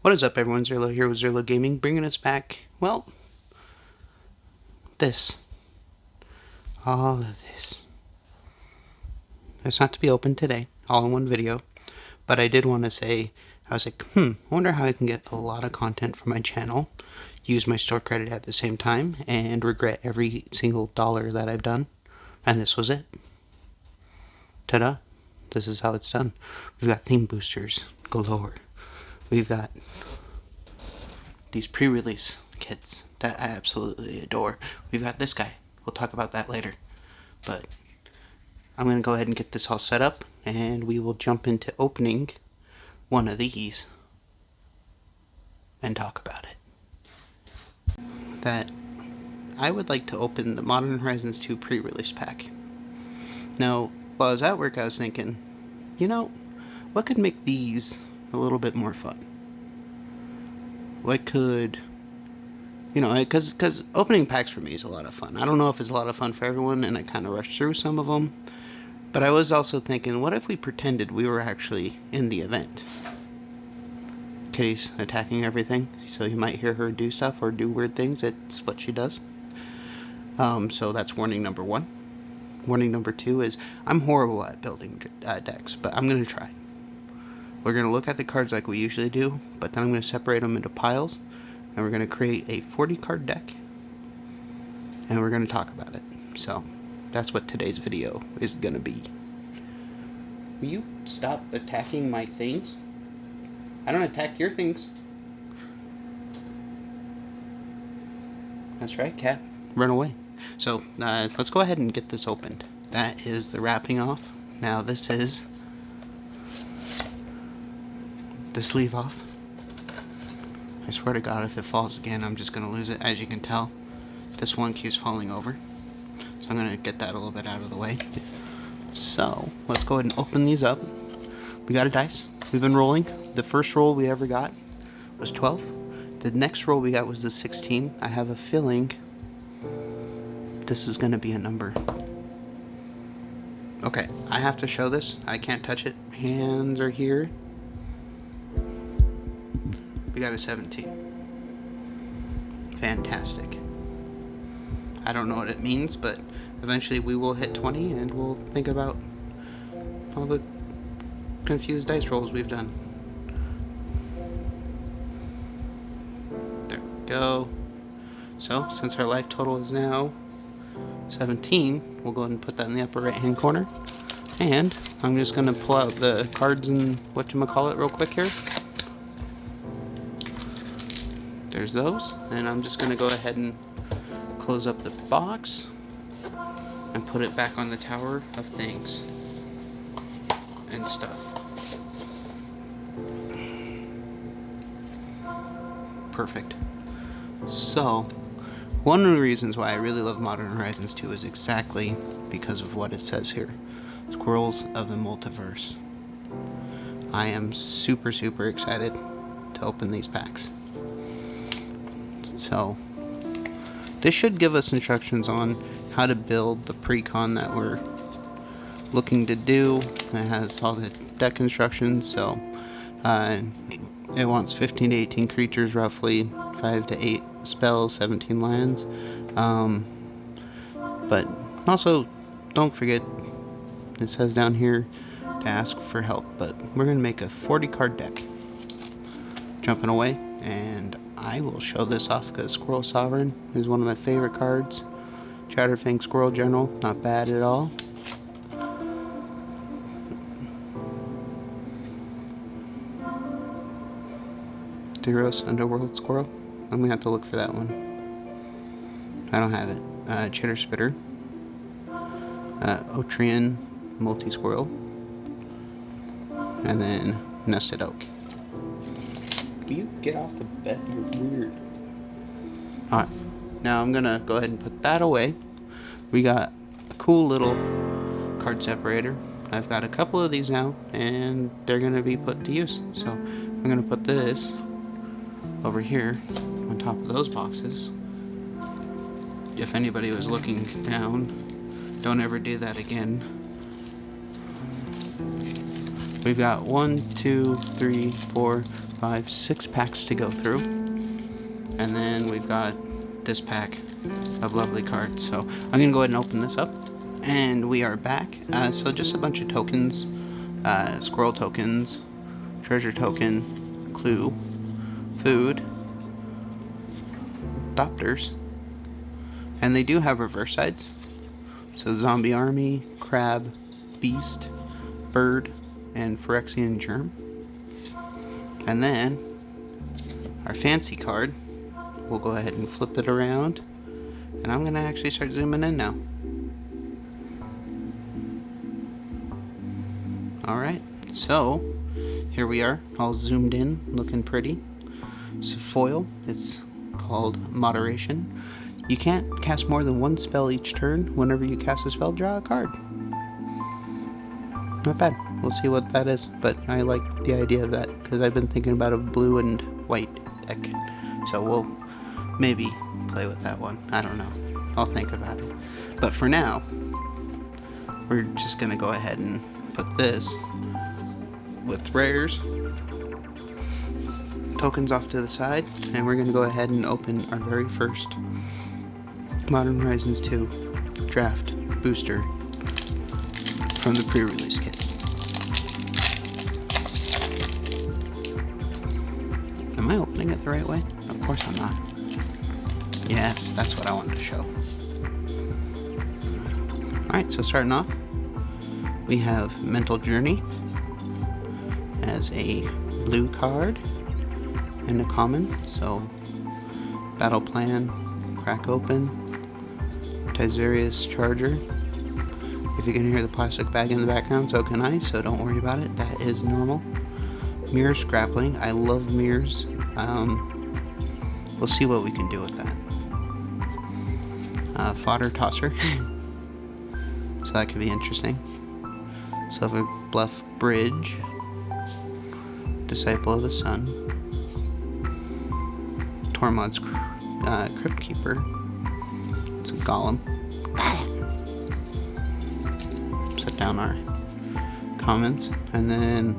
What is up, everyone? Zerlo here with Zerlo Gaming, bringing us back, well, this. All of this. It's not to be opened today, all in one video, but I did want to say, I was like, I wonder how I can get a lot of content for my channel, use my store credit at the same time, and regret every single dollar that I've done, and this was it. Ta-da! This is how it's done. We've got theme boosters galore. We've got these pre-release kits that I absolutely adore. We've got this guy. We'll talk about that later. But I'm going to go ahead and get this all set up, and we will jump into opening one of these and talk about it. That I would like to open the Modern Horizons 2 pre-release pack. Now, while I was at work, I was thinking, what could make these a little bit more fun? What could, because opening packs for me is a lot of fun. I don't know if it's a lot of fun for everyone, and I kind of rushed through some of them. But I was also thinking, what if we pretended we were actually in the event? Kitty's attacking everything, so you might hear her do stuff or do weird things. It's what she does. So that's warning number 1. Warning number 2 is, I'm horrible at building decks, but I'm going to try. We're going to look at the cards like we usually do, but then I'm going to separate them into piles, and we're going to create a 40 card deck, and we're going to talk about it. So that's what today's video is going to be. Will you stop attacking my things? I don't attack your things. That's right, cat. Run away. So let's go ahead and get this opened. That is the wrapping off. Now this is the sleeve off. I swear to God, if it falls again, I'm just going to lose it. As you can tell, this one keeps falling over. So I'm going to get that a little bit out of the way. So let's go ahead and open these up. We got a dice. We've been rolling. The first roll we ever got was 12. The next roll we got was the 16. I have a feeling this is going to be a number. Okay, I have to show this. I can't touch it. Hands are here. We got a 17. Fantastic. I don't know what it means, but eventually we will hit 20 and we'll think about all the confused dice rolls we've done. There we go. So, since our life total is now 17, we'll go ahead and put that in the upper right hand corner. And I'm just going to pull out the cards and whatchamacallit real quick here. There's those, and I'm just going to go ahead and close up the box and put it back on the tower of things and stuff. Perfect. So, one of the reasons why I really love Modern Horizons 2 is exactly because of what it says here. Squirrels of the Multiverse. I am super excited to open these packs. So, this should give us instructions on how to build the pre-con that we're looking to do. It has all the deck instructions, so it wants 15 to 18 creatures roughly, 5 to 8 spells, 17 lands. But also, don't forget, it says down here to ask for help, but we're going to make a 40 card deck. Jumping away, and I will show this off because Squirrel Sovereign is one of my favorite cards. Chatterfang Squirrel General, not bad at all. Theros Underworld Squirrel. I'm going to have to look for that one. I don't have it. Chitter Spitter. Otrian Multi-Squirrel. And then Nested Oak. Will you get off the bed? You're weird. Alright, now I'm gonna go ahead and put that away. We got a cool little card separator. I've got a couple of these now, and they're gonna be put to use. So I'm gonna put this over here on top of those boxes. If anybody was looking down, don't ever do that again. We've got 1, 2, 3, 4, 5, 6 packs to go through. And then we've got this pack of lovely cards. So I'm going to go ahead and open this up. And we are back. So just a bunch of tokens. Squirrel tokens, treasure token, clue, food, adopters. And they do have reverse sides. So zombie army, crab, beast, bird, and Phyrexian germ. And then our fancy card, we'll go ahead and flip it around. And I'm going to actually start zooming in now. Alright, so here we are, all zoomed in, looking pretty. So foil, it's called Moderation. You can't cast more than one spell each turn. Whenever you cast a spell, draw a card. Not bad. We'll see what that is, but I like the idea of that because I've been thinking about a blue and white deck. So we'll maybe play with that one. I don't know. I'll think about it. But for now, we're just going to go ahead and put this with rares, tokens off to the side, and we're going to go ahead and open our very first Modern Horizons 2 draft booster from the pre-release kit. Am I opening it the right way? Of course I'm not. Yes, that's what I wanted to show. Alright, so starting off, we have Mental Journey as a blue card and a common. So Battle Plan, Crack Open, Tizerius Charger. If you can hear the plastic bag in the background, so can I, so don't worry about it. That is normal. Mirror Scrappling. I love mirrors. We'll see what we can do with that. Fodder Tosser. So that could be interesting. Silver Bluff Bridge, Disciple of the Sun, Tormod's Crypt Keeper, it's a Golem. Set down our commons, and then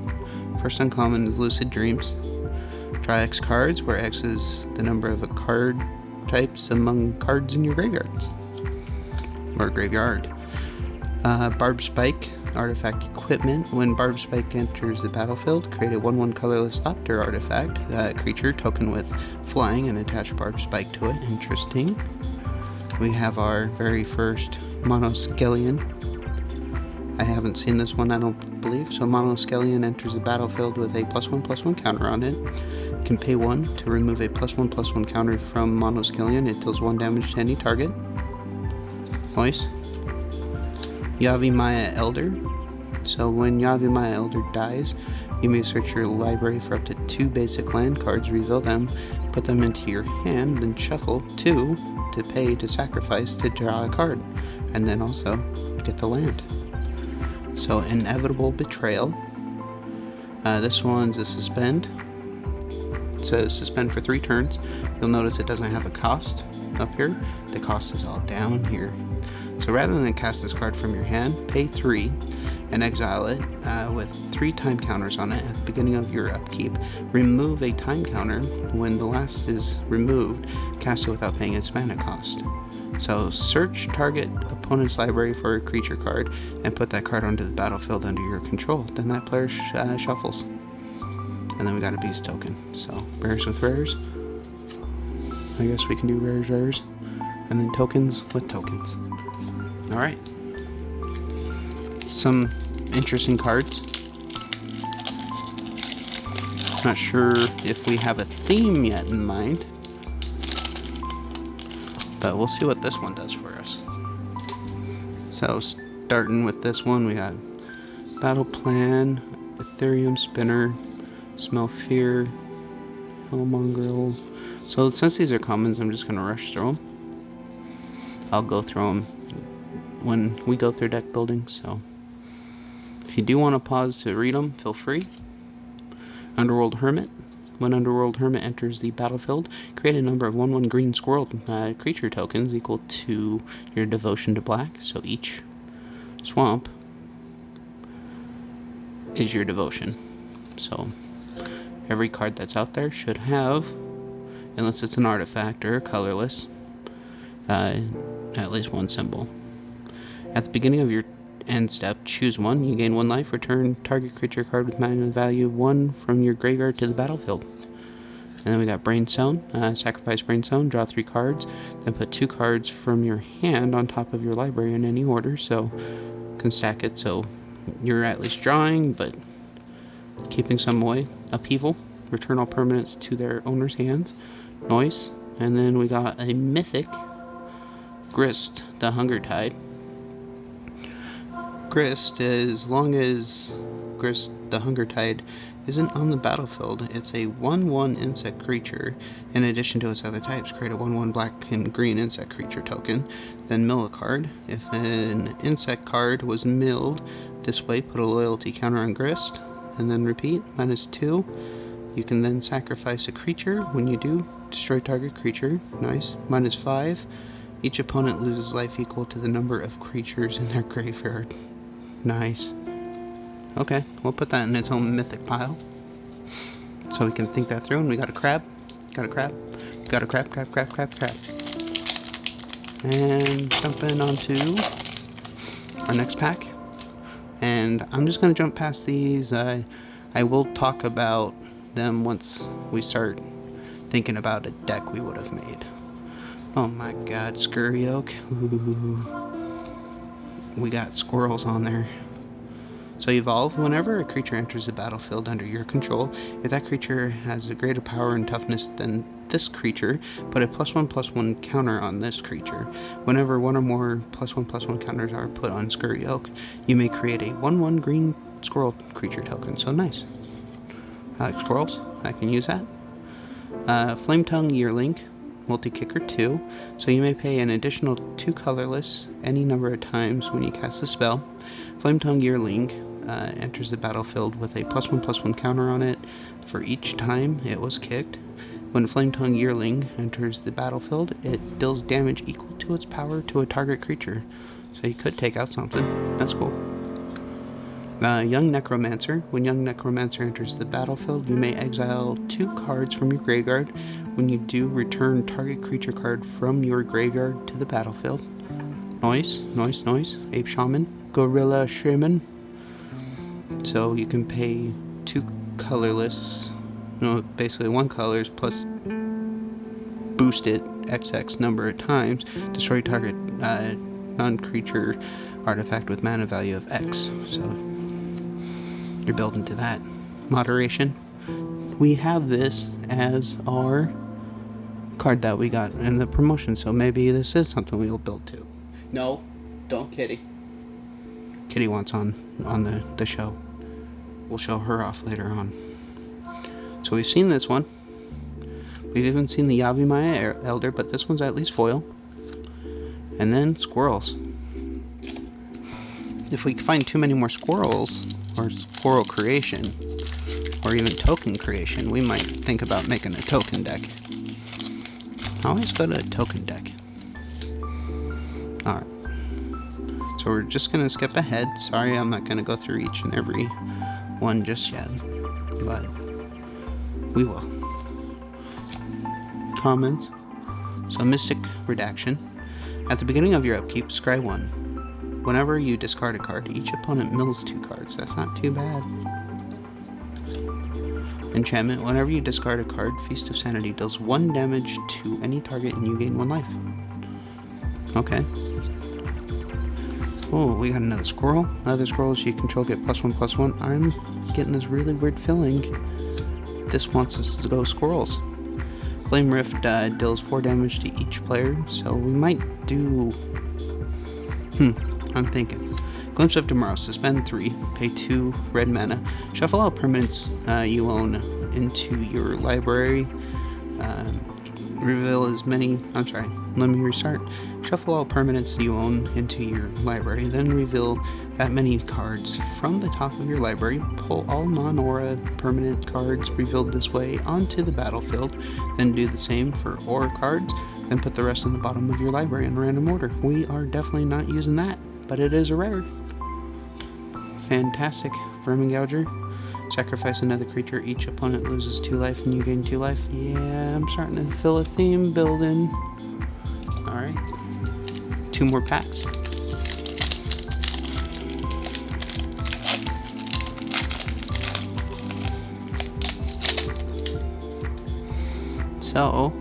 first uncommon is Lucid Dreams. Draw X cards, where X is the number of a card types among cards in your graveyards or graveyard. Barb Spike, artifact equipment. When Barb Spike enters the battlefield, create a 1/1 colorless Thopter artifact, creature token with flying, and attach Barb Spike to it. Interesting. We have our very first Monoskellion. I haven't seen this one, I don't believe. So Monoskellion enters the battlefield with a +1/+1 counter on it. Can pay 1 to remove a +1/+1 counter from Monoskellion. It deals 1 damage to any target. Nice. Yavimaya Elder. So when Yavimaya Elder dies, you may search your library for up to 2 basic land cards, reveal them, put them into your hand, then shuffle 2 to pay to sacrifice to draw a card, and then also get the land. So Inevitable Betrayal. This one's a suspend. So suspend for 3 turns. You'll notice it doesn't have a cost up here. The cost is all down here. So rather than cast this card from your hand, pay 3 and exile it with 3 time counters on it at the beginning of your upkeep. Remove a time counter. When the last is removed, cast it without paying its mana cost. So search target opponent's library for a creature card and put that card onto the battlefield under your control. Then that player shuffles. And then we got a beast token. So rares with rares. I guess we can do rares, and then tokens with tokens. Alright. Some interesting cards. Not sure if we have a theme yet in mind, but we'll see what this one does for us. So starting with this one, we got Battle Plan, Ethereum Spinner, Smell Fear, Hellmongrel. So since these are commons, I'm just going to rush through them. I'll go through them when we go through deck building, so if you do want to pause to read them, feel free. Underworld Hermit. When Underworld Hermit enters the battlefield, create a number of 1/1 green squirrel creature tokens equal to your devotion to black. So each swamp is your devotion. So every card that's out there should have, unless it's an artifact or colorless, at least one symbol. At the beginning of your end step, choose one. You gain 1 life. Return target creature card with mana value 1 from your graveyard to the battlefield. And then we got Brainstone. Sacrifice Brainstone, draw 3 cards, then put 2 cards from your hand on top of your library in any order, so you can stack it so you're at least drawing, but keeping some away. Upheaval, return all permanents to their owner's hands. Noise, and then we got a mythic, Grist, the Hunger Tide. Grist, as long as Grist, the Hunger Tide, isn't on the battlefield, it's a 1/1 insect creature. In addition to its other types, create a 1/1 black and green insect creature token, then mill a card. If an insect card was milled this way, put a loyalty counter on Grist, and then repeat, -2. You can then sacrifice a creature. When you do, destroy target creature. Nice. -5. Each opponent loses life equal to the number of creatures in their graveyard. Nice. Okay, we'll put that in its own mythic pile, so we can think that through. And we got a crab. Got a crab. Got a crab. And jumping onto our next pack. And I'm just going to jump past these. I will talk about them once we start thinking about a deck we would have made. Oh my god, Scurry Oak. Ooh. We got squirrels on there. So evolve. Whenever a creature enters the battlefield under your control, if that creature has a greater power and toughness than this creature, put a +1/+1 counter on this creature. Whenever one or more +1/+1 counters are put on Scurry Oak, you may create a 1/1 green squirrel creature token. So nice. I like squirrels. I can use that. Flametongue Yearling, multi-kicker 2. So you may pay an additional 2 colorless any number of times when you cast a spell. Flametongue Yearling enters the battlefield with a +1/+1 counter on it for each time it was kicked. When Flametongue Yearling enters the battlefield, it deals damage equal to its power to a target creature. So you could take out something. That's cool. Young Necromancer. When Young Necromancer enters the battlefield, you may exile 2 cards from your graveyard. When you do, return target creature card from your graveyard to the battlefield. Noise. Ape Shaman. Gorilla Shaman. So you can pay 2 colorless, basically 1 colors plus boost it XX number of times, destroy target non-creature artifact with mana value of X. So you're building to that. Moderation. We have this as our card that we got in the promotion, so maybe this is something we'll build to. No, don't Kitty. Kitty wants on the show. We'll show her off later on. So we've seen this one. We've even seen the Yavimaya Elder, but this one's at least foil. And then squirrels. If we find too many more squirrels, or squirrel creation, or even token creation, we might think about making a token deck. I always go to a token deck. Alright. So we're just going to skip ahead. Sorry, I'm not going to go through each and every one just yet. But we will. Comments. So Mystic Redaction. At the beginning of your upkeep, scry 1. Whenever you discard a card, each opponent mills 2 cards. That's not too bad. Enchantment. Whenever you discard a card, Feast of Sanity deals 1 damage to any target and you gain 1 life. Okay. Oh, we got another squirrel. Other squirrels you control get +1/+1. I'm getting this really weird feeling this wants us to go squirrels. Flame Rift deals 4 damage to each player, so we might do... I'm thinking. Glimpse of Tomorrow. Suspend 3. Pay 2 red mana. Shuffle out permanents you own into your library. Reveal as many... I'm sorry. Let me restart. Shuffle all permanents you own into your library. Then reveal that many cards from the top of your library. Pull all non-aura permanent cards revealed this way onto the battlefield. Then do the same for aura cards. Then put the rest on the bottom of your library in random order. We are definitely not using that, but it is a rare. Fantastic. Vermin Gouger. Sacrifice another creature. Each opponent loses 2 life and you gain 2 life. Yeah, I'm starting to feel a theme building. Alright. 2 more packs. So,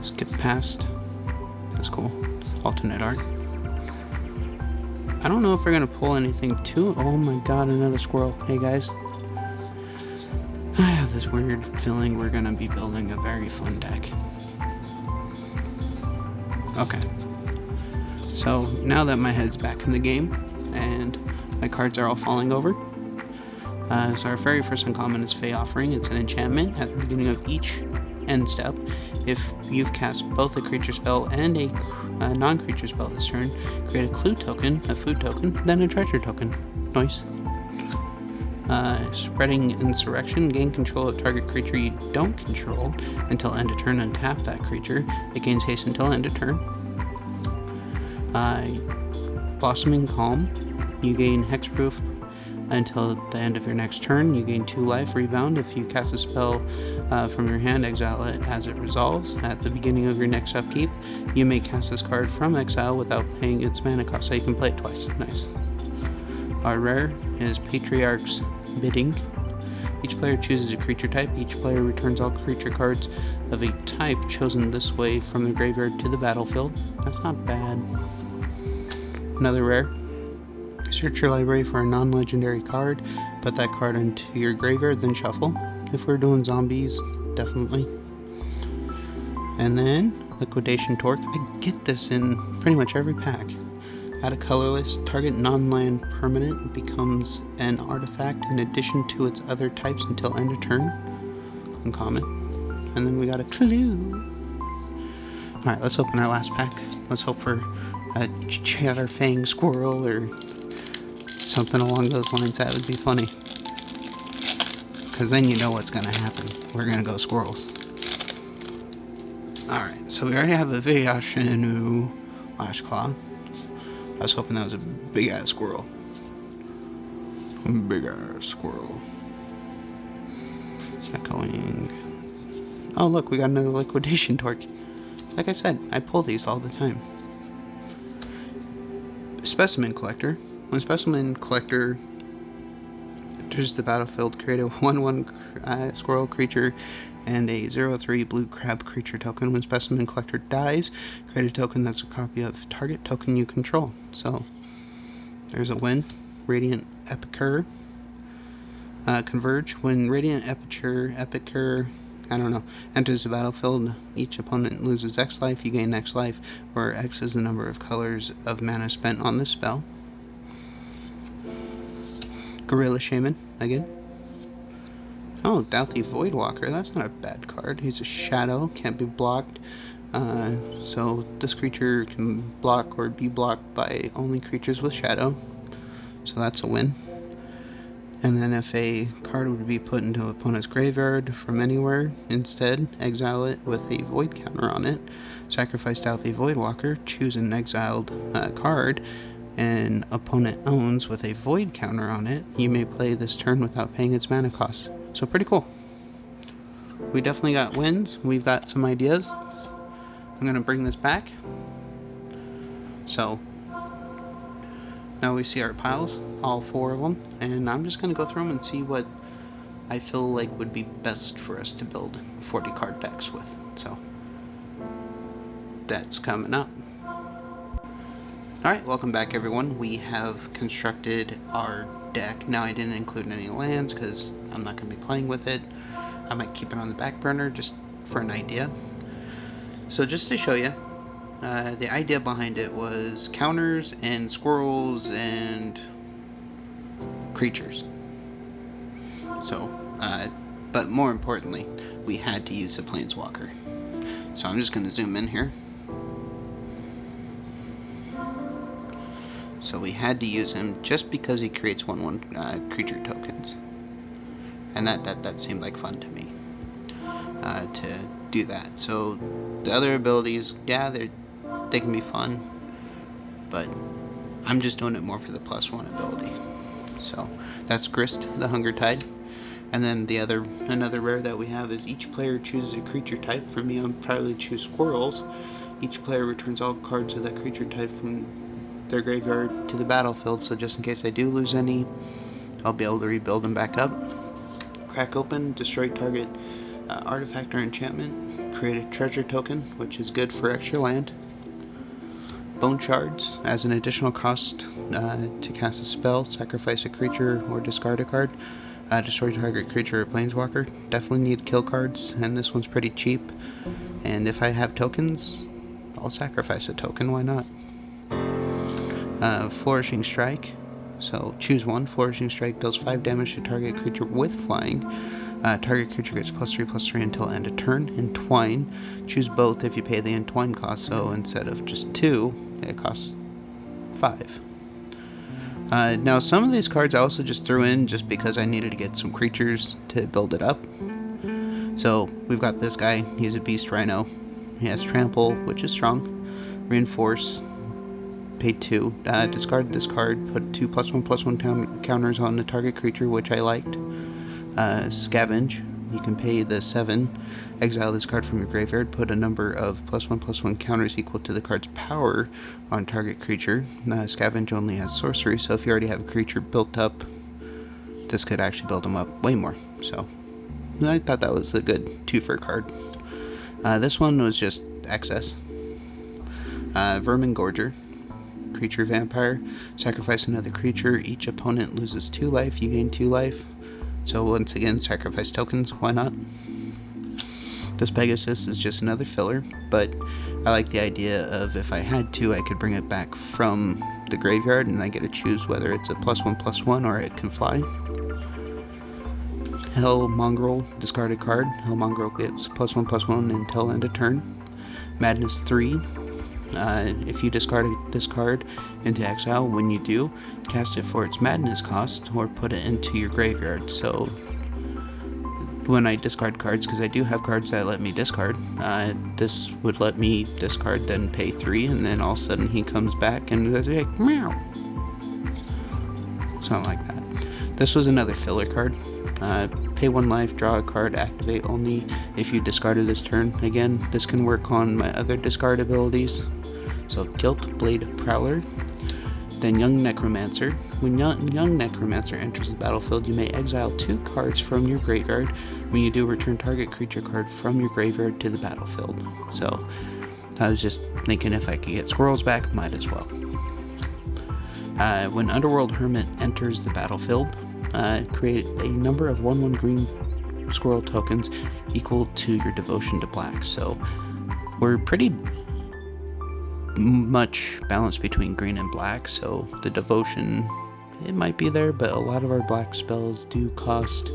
skip past. That's cool. Alternate art. I don't know if we're gonna pull anything too. Oh my god, another squirrel. Hey guys. I have this weird feeling we're gonna be building a very fun deck. Okay. So, now that my head's back in the game, and my cards are all falling over, so our very first uncommon is Fey Offering. It's an enchantment. At the beginning of each end step, if you've cast both a creature spell and a non-creature spell this turn, create a clue token, a food token, then a treasure token. Nice. Spreading Insurrection. Gain control of target creature you don't control until end of turn. Untap that creature. It gains haste until end of turn. Blossoming Calm. You gain hexproof until the end of your next turn. You gain 2 life. Rebound. If you cast a spell from your hand, exile it as it resolves. At the beginning of your next upkeep, you may cast this card from exile without paying its mana cost, so you can play it twice. Nice. Our rare is Patriarch's Bidding. Each player chooses a creature type. Each player returns all creature cards of a type chosen this way from the graveyard to the battlefield. That's not bad. Another rare. Search your library for a non-legendary card, put that card into your graveyard, then shuffle. If we're doing zombies, definitely. And then, Liquidation Torque. I get this in pretty much every pack. Add a colorless, target non-land permanent becomes an artifact in addition to its other types until end of turn. Uncommon. And then we got a clue. Alright, let's open our last pack. Let's hope for a Chatterfang Squirrel or something along those lines. That would be funny. Because then you know what's going to happen. We're going to go squirrels. Alright, so we already have a Vayashinu Lashclaw. I was hoping that was a big ass squirrel. Big ass squirrel. Echoing. Oh look, we got another Liquidation Torque. Like I said, I pull these all the time. Specimen Collector. When Specimen Collector enters the battlefield, create a 1/1 squirrel creature and a 0/3 blue crab creature token. When Specimen Collector dies, create a token that's a copy of target token you control. So, there's a win. Radiant Epicure. Converge. When Radiant Epicure, enters the battlefield, each opponent loses X life, you gain X life, where X is the number of colors of mana spent on this spell. Gorilla Shaman, again. Oh, Douthie Voidwalker, that's not a bad card. He's a shadow, can't be blocked. So this creature can block or be blocked by only creatures with shadow. So that's a win. And then if a card would be put into an opponent's graveyard from anywhere, instead exile it with a void counter on it. Sacrifice Douthie Voidwalker, choose an exiled card an opponent owns with a void counter on it. You may play this turn without paying its mana cost. So pretty cool. We definitely got wins. We've got some ideas. I'm going to bring this back. So now we see our piles, all 4 of them, and I'm just going to go through them and see what I feel like would be best for us to build 40 card decks with. So that's coming up. Alright, welcome back everyone. We have constructed our deck. Now I didn't include any lands because I'm not going to be playing with it. I might keep it on the back burner just for an idea. So just to show you, the idea behind it was counters and squirrels and creatures. So, but more importantly, we had to use the Planeswalker. So I'm just going to zoom in here. So we had to use him just because he creates 1/1 creature tokens. And that seemed like fun to me, to do that. So the other abilities, yeah, they can be fun, but I'm just doing it more for the +1 ability. So that's Grist, the Hunger Tide. And then another rare that we have is each player chooses a creature type. For me, I'll probably choose squirrels. Each player returns all cards of that creature type from their graveyard to the battlefield, so just in case I do lose any, I'll be able to rebuild them back up. Crack open, destroy target artifact or enchantment, create a treasure token, which is good for extra land. Bone Shards, as an additional cost to cast a spell, sacrifice a creature or discard a card. Destroy target creature or planeswalker. Definitely need kill cards, and this one's pretty cheap. And if I have tokens, I'll sacrifice a token, why not? Flourishing Strike. So choose one. Flourishing Strike deals 5 damage to target creature with flying. Target creature gets +3/+3 until end of turn. Entwine. Choose both if you pay the entwine cost, so instead of just 2, it costs 5. Now some of these cards I also just threw in just because I needed to get some creatures to build it up. So we've got this guy, he's a Beast Rhino. He has Trample, which is strong. Reinforce, pay 2. Discard this card, put 2 +1/+1 counters on the target creature, which I liked. Scavenge, you can pay the 7. Exile this card from your graveyard, put a number of +1/+1 counters equal to the card's power on target creature. Scavenge only has sorcery, so if you already have a creature built up, this could actually build them up way more. So I thought that was a good 2-for card. This one was just excess. Vermin Gorger. Creature vampire. Sacrifice another creature. Each opponent loses 2 life. You gain 2 life. So once again, sacrifice tokens. Why not? This Pegasus is just another filler, but I like the idea of if I had to, I could bring it back from the graveyard and I get to choose whether it's a +1/+1 or it can fly. Hell Mongrel, discard a card. Hell Mongrel gets +1/+1 until end of turn. Madness 3. If you discard this card into exile, when you do, cast it for its madness cost or put it into your graveyard. So when I discard cards, because I do have cards that let me discard, this would let me discard, then pay 3, and then all of a sudden he comes back and goes like, meow. Something like that. This was another filler card. Pay 1 life, draw a card, activate only if you discarded this turn. Again, this can work on my other discard abilities. So Tilt Blade Prowler. Then Young Necromancer. When Young Necromancer enters the battlefield, you may exile 2 cards from your graveyard. When you do, return target creature card from your graveyard to the battlefield. So I was just thinking if I could get squirrels back, might as well. When Underworld Hermit enters the battlefield, create a number of 1/1 green squirrel tokens equal to your devotion to black. So we're pretty much balanced between green and black, so the devotion, it might be there, but a lot of our black spells do cost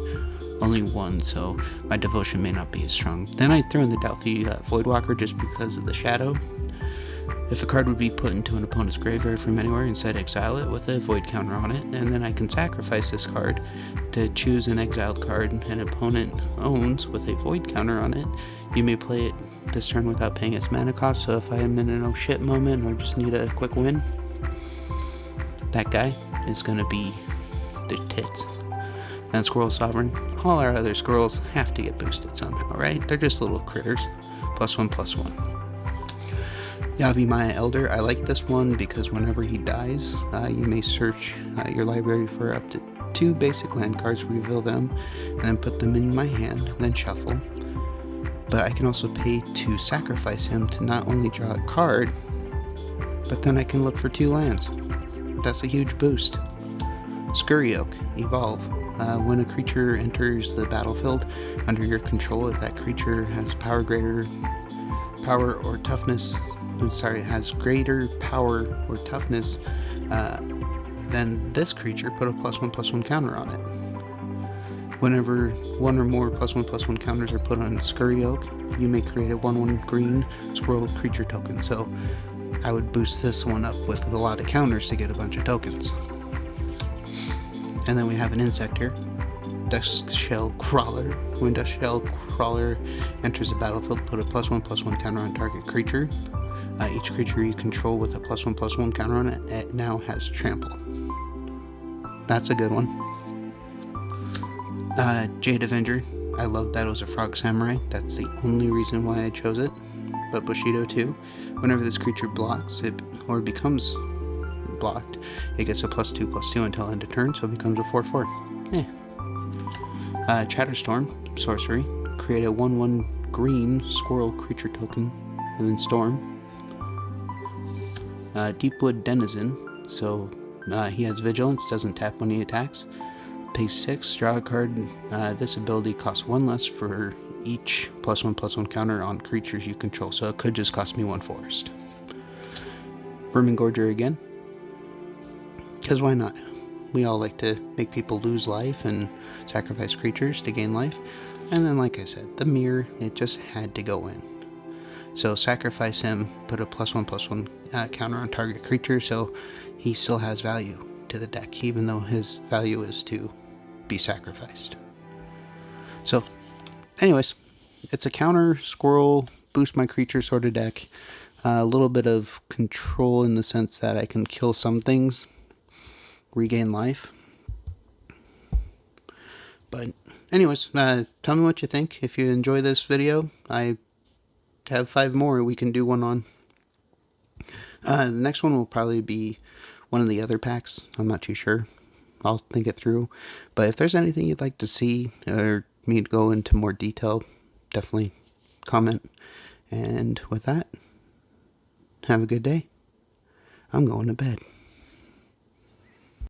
only 1, so my devotion may not be as strong. Then I throw in the Dauthi Voidwalker just because of the shadow. If a card would be put into an opponent's graveyard from anywhere, instead exile it with a void counter on it, and then I can sacrifice this card to choose an exiled card an opponent owns with a void counter on it. You may play it this turn without paying its mana cost, so if I am in an oh shit moment or just need a quick win, that guy is going to be the tits. And Squirrel Sovereign, all our other squirrels have to get boosted somehow, right? They're just little critters. +1/+1. Yavimaya Elder, I like this one because whenever he dies, you may search your library for up to 2 basic land cards, reveal them, and then put them in my hand, then shuffle. But I can also pay to sacrifice him to not only draw a card, but then I can look for 2 lands. That's a huge boost. Scurry Oak, Evolve. When a creature enters the battlefield under your control, if that creature has has greater power or toughness than this creature, put a +1/+1 counter on it. Whenever 1 or more +1/+1 counters are put on Scurry Oak, you may create a 1/1 green squirrel creature token. So I would boost this one up with a lot of counters to get a bunch of tokens. And then we have an insect here, Dusk Shell Crawler. When Dusk Shell Crawler enters the battlefield, put a +1/+1 counter on target creature. Each creature you control with a +1/+1 counter on it now has Trample. That's a good one. Jade Avenger. I love that it was a frog samurai. That's the only reason why I chose it. But Bushido too. Whenever this creature blocks it or becomes blocked, it gets a +2/+2 until end of turn, so it becomes a 4/4. Yeah. Chatterstorm, sorcery. Create a 1/1 green squirrel creature token and then storm. Deepwood Denizen, so he has vigilance, doesn't tap when he attacks. Pay 6, draw a card. This ability costs 1 less for each +1/+1 counter on creatures you control, so it could just cost me 1 forest. Vermingorger again, because why not? We all like to make people lose life and sacrifice creatures to gain life. And then, like I said, the mirror, it just had to go in. So sacrifice him, put a +1/+1 counter on target creature, so he still has value to the deck, even though his value is to be sacrificed. So, anyways, it's a counter squirrel, boost my creature sort of deck. A little bit of control in the sense that I can kill some things, regain life. But anyways, tell me what you think. If you enjoy this video, I have 5 more we can do one on. The next one will probably be one of the other packs. I'm not too sure. I'll think it through. But if there's anything you'd like to see or me to go into more detail, definitely comment. And with that, have a good day. I'm going to bed.